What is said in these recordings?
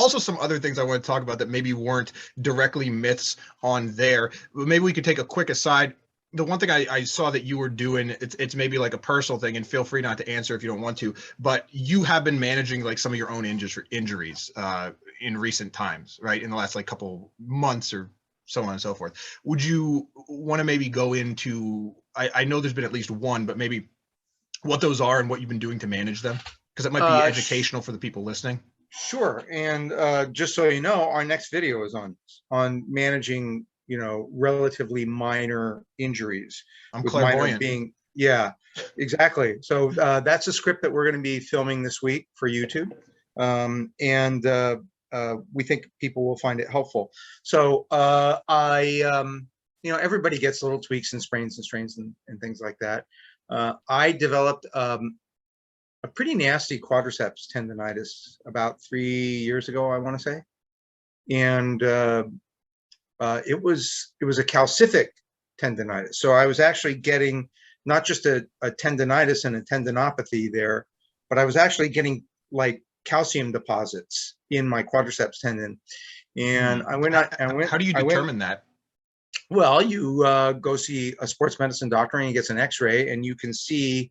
also some other things I want to talk about that maybe weren't directly myths on there. But maybe we could take a quick aside. The one thing I saw that you were doing, it's maybe like a personal thing, and feel free not to answer if you don't want to, but you have been managing like some of your own injuries in recent times, right? In the last like couple months or so on and so forth. Would you want to maybe go into, I know there's been at least one, but maybe what those are and what you've been doing to manage them? Because it might be educational for the people listening. Sure. And just so you know, our next video is on managing, you know, relatively minor injuries. I'm with clairvoyant. minor being, yeah, exactly. So that's a script that we're going to be filming this week for YouTube. We think people will find it helpful. So you know, everybody gets little tweaks and sprains and strains and things like that. I developed a pretty nasty quadriceps tendonitis about 3 years ago, I want to say. And it was a calcific tendonitis. So I was actually getting not just a tendonitis and a tendinopathy there, but I was actually getting like calcium deposits in my quadriceps tendon. And I went out and how do you determine that? Well, you go see a sports medicine doctor and he gets an x-ray and you can see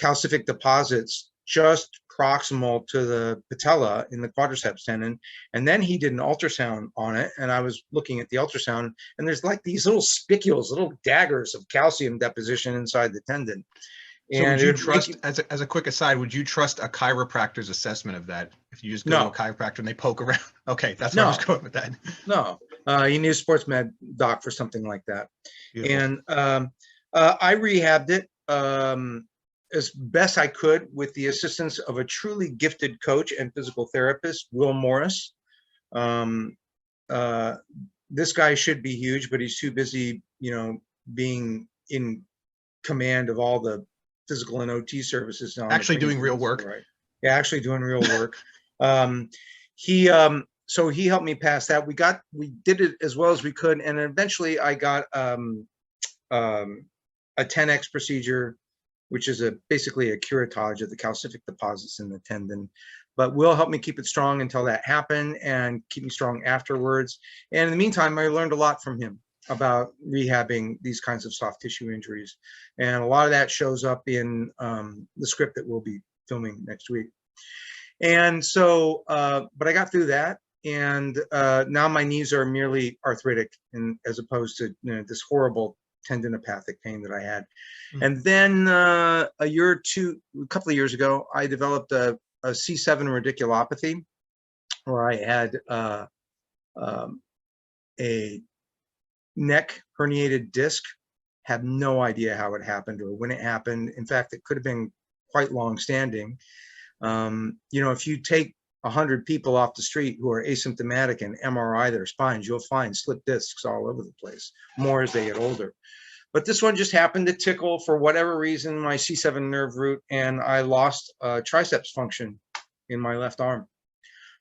calcific deposits just proximal to the patella in the quadriceps tendon. And then he did an ultrasound on it, and I was looking at the ultrasound, and there's like these little spicules, little daggers of calcium deposition inside the tendon. So and would you trust, as a quick aside, would you trust a chiropractor's assessment of that? If you just go to a chiropractor and they poke around? Okay, that's where I was going with that. No, you need a sports med doc for something like that. Beautiful. And I rehabbed it as best I could with the assistance of a truly gifted coach and physical therapist, Will Morris. This guy should be huge, but he's too busy, you know, being in command of all the physical and OT services now. Actually doing real work. Right. Yeah, actually doing real work. So he helped me pass that. We did it as well as we could, and eventually I got a 10X procedure, which is basically a curettage of the calcific deposits in the tendon. But Will helped me keep it strong until that happened and keep me strong afterwards. And in the meantime, I learned a lot from him about rehabbing these kinds of soft tissue injuries. And a lot of that shows up in the script that we'll be filming next week. And so, but I got through that. And now my knees are merely arthritic, and as opposed to, you know, this horrible tendinopathic pain that I had. And then a couple of years ago, I developed a C7 radiculopathy, where I had a neck herniated disc. Have no idea how it happened or when it happened. In fact, it could have been quite long standing. You know, if you take 100 people off the street who are asymptomatic and MRI their spines, you'll find slip discs all over the place, more as they get older. But this one just happened to tickle, for whatever reason, my C7 nerve root, and I lost triceps function in my left arm.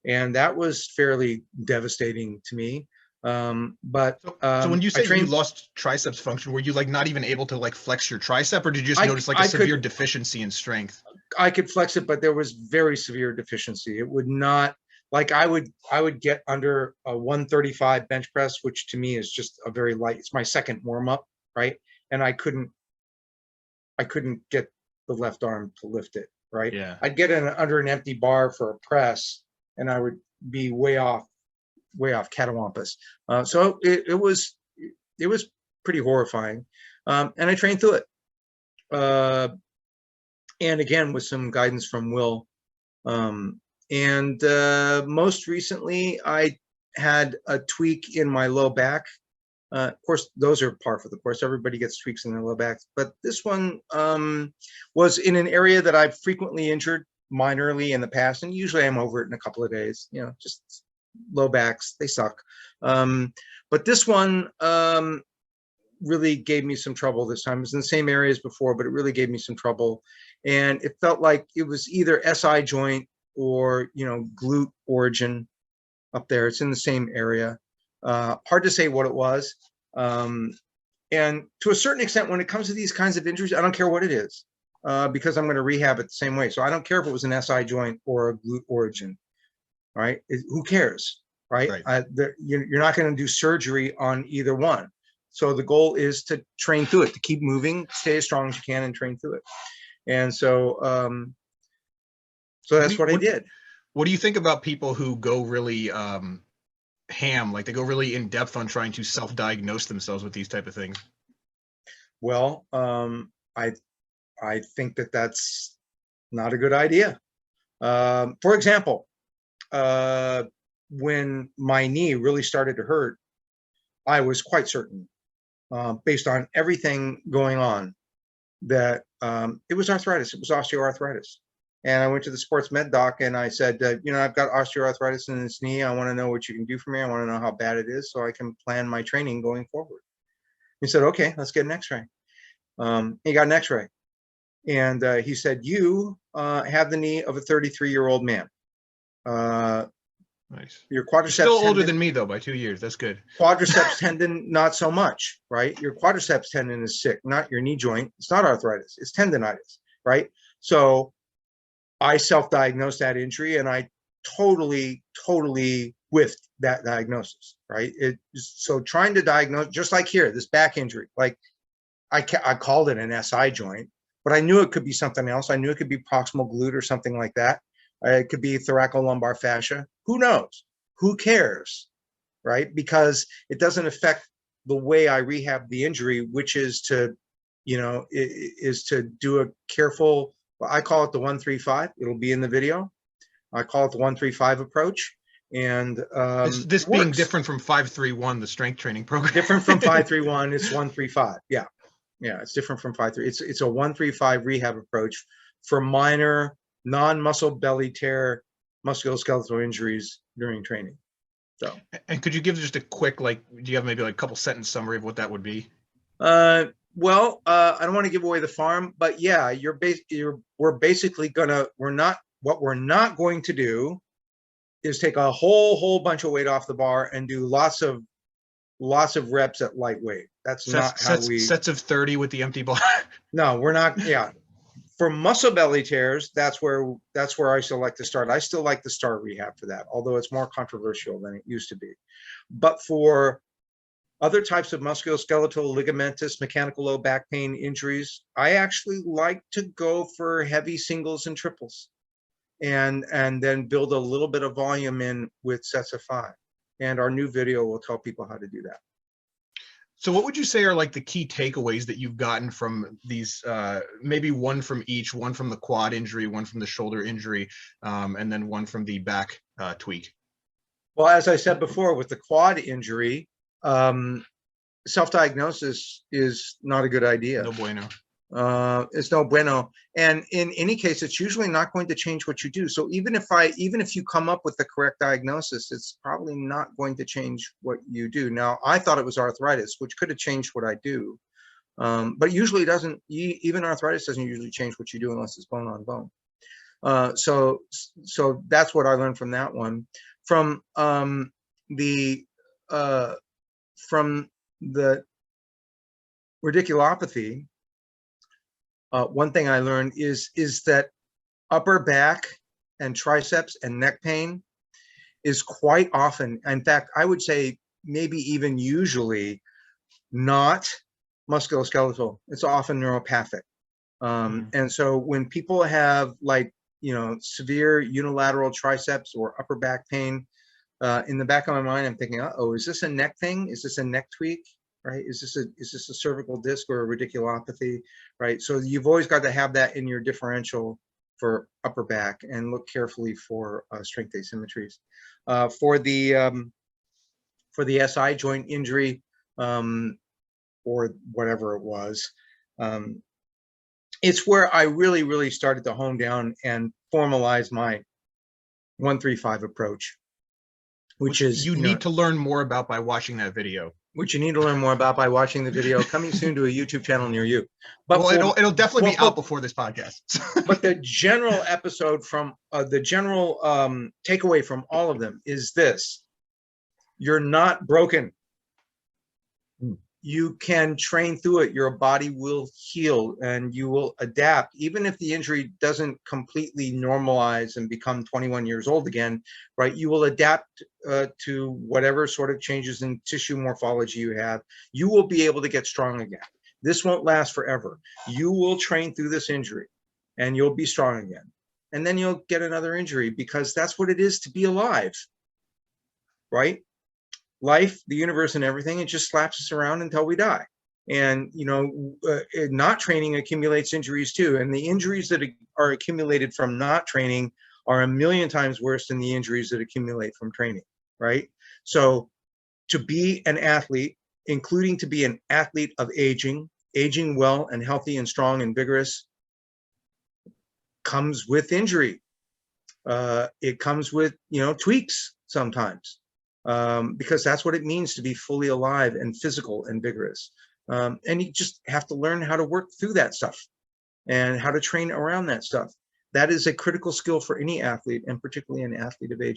And that was fairly devastating to me. So when you say you lost triceps function, were you like not even able to like flex your tricep, or did you just notice like a severe deficiency in strength? I could flex it, but there was very severe deficiency. It would not, like I would get under a 135 bench press, which to me is just a very light, it's my second warm up, right? And I couldn't get the left arm to lift it, right? Yeah. I'd get under an empty bar for a press and I would be way off catawampus. So it was pretty horrifying. And I trained through it. And again, with some guidance from Will. Most recently, I had a tweak in my low back. Of course, those are par for the course. Everybody gets tweaks in their low backs. But this one was in an area that I've frequently injured minorly in the past. And usually I'm over it in a couple of days. You know, just low backs, they suck. But this one really gave me some trouble this time. It was in the same areas before, but it really gave me some trouble. And it felt like it was either SI joint or, you know, glute origin up there. It's in the same area. Hard to say what it was. And to a certain extent, when it comes to these kinds of injuries, I don't care what it is, because I'm going to rehab it the same way. So I don't care if it was an SI joint or a glute origin. right? Who cares, right? Right. You're not going to do surgery on either one. So the goal is to train through it, to keep moving, stay as strong as you can, and train through it. And so, so that's what I did. What do you think about people who go really ham, like they go really in depth on trying to self-diagnose themselves with these type of things? Well, I think that that's not a good idea. For example, when my knee really started to hurt, I was quite certain, based on everything going on, that it was arthritis. It was osteoarthritis. And I went to the sports med doc and I said, I've got osteoarthritis in this knee. I want to know what you can do for me. I want to know how bad it is so I can plan my training going forward. He said, okay, let's get an x-ray. He got an x-ray. And he said, you have the knee of a 33-year-old man. Nice. Your quadriceps Still older tendon, than me though by 2 years. That's good. Quadriceps tendon, not so much, right? Your quadriceps tendon is sick, not your knee joint. It's not arthritis, it's tendonitis, right? So I self-diagnosed that injury and I totally whiffed that diagnosis, right? So trying to diagnose, just like here, this back injury, like I called it an SI joint, but I knew it could be something else. I knew it could be proximal glute or something like that. It could be thoracolumbar fascia. Who knows? Who cares, right? Because it doesn't affect the way I rehab the injury, which is to, is to do a careful, I call it the 1-3-5. It'll be in the video. I call it the 1-3-5 approach. And this being different from 5-3-1, the strength training program. Different from 5-3-1, it's 1-3-5. Yeah, it's different from 5-3. It's a 1-3-5 rehab approach for minor non-muscle belly tear musculoskeletal injuries during training. So, and could you give just a quick, do you have maybe like a couple sentence summary of what that would be? Well, I don't want to give away the farm, but yeah, we're basically we're not going to do is take a whole bunch of weight off the bar and do lots of reps at lightweight. That's not how we sets of 30 with the empty bar. No, we're not. Yeah. For muscle belly tears, that's where I still like to start. I still like to start rehab for that, although it's more controversial than it used to be. But for other types of musculoskeletal, ligamentous, mechanical low back pain injuries, I actually like to go for heavy singles and triples, and then build a little bit of volume in with sets of 5. And our new video will tell people how to do that. So what would you say are like the key takeaways that you've gotten from these, maybe one from each, one from the quad injury, one from the shoulder injury, and then one from the back tweak? Well, as I said before, with the quad injury, self-diagnosis is not a good idea. No bueno. It's no bueno. And in any case, it's usually not going to change what you do. So even if you come up with the correct diagnosis, it's probably not going to change what you do. Now, I thought it was arthritis, which could have changed what I do. But usually it doesn't, even arthritis doesn't usually change what you do unless it's bone on bone. So that's what I learned from that one. From the radiculopathy, one thing I learned is that upper back and triceps and neck pain is quite often, in fact, I would say maybe even usually, not musculoskeletal. It's often neuropathic. And so when people have severe unilateral triceps or upper back pain, in the back of my mind, I'm thinking, uh-oh, is this a neck thing? Is this a neck tweak? Right? Is this a cervical disc or a radiculopathy? Right? So you've always got to have that in your differential for upper back and look carefully for strength asymmetries. For the SI joint injury, or whatever it was, it's where I really started to hone down and formalize my 1-3-5 approach, which is you need to learn more about by watching that video. Which you need to learn more about by watching the video, coming soon to a YouTube channel near you. But well, it'll definitely be out before this podcast. But the general episode from the general takeaway from all of them is this: you're not broken. you can train through it. Your body will heal and you will adapt. Even if the injury doesn't completely normalize and become 21 years old again, right? You will adapt to whatever sort of changes in tissue morphology you have. You will be able to get strong again. This won't last forever. You will train through this injury and you'll be strong again. And then you'll get another injury, because that's what it is to be alive, right? Life, the universe, and everything, it just slaps us around until we die. And not training accumulates injuries too, and the injuries that are accumulated from not training are a million times worse than the injuries that accumulate from training, right? So to be an athlete, including to be an athlete of aging well and healthy and strong and vigorous, comes with injury. It comes with tweaks sometimes. Because that's what it means to be fully alive and physical and vigorous. And you just have to learn how to work through that stuff and how to train around that stuff. That is a critical skill for any athlete, and particularly an athlete of age.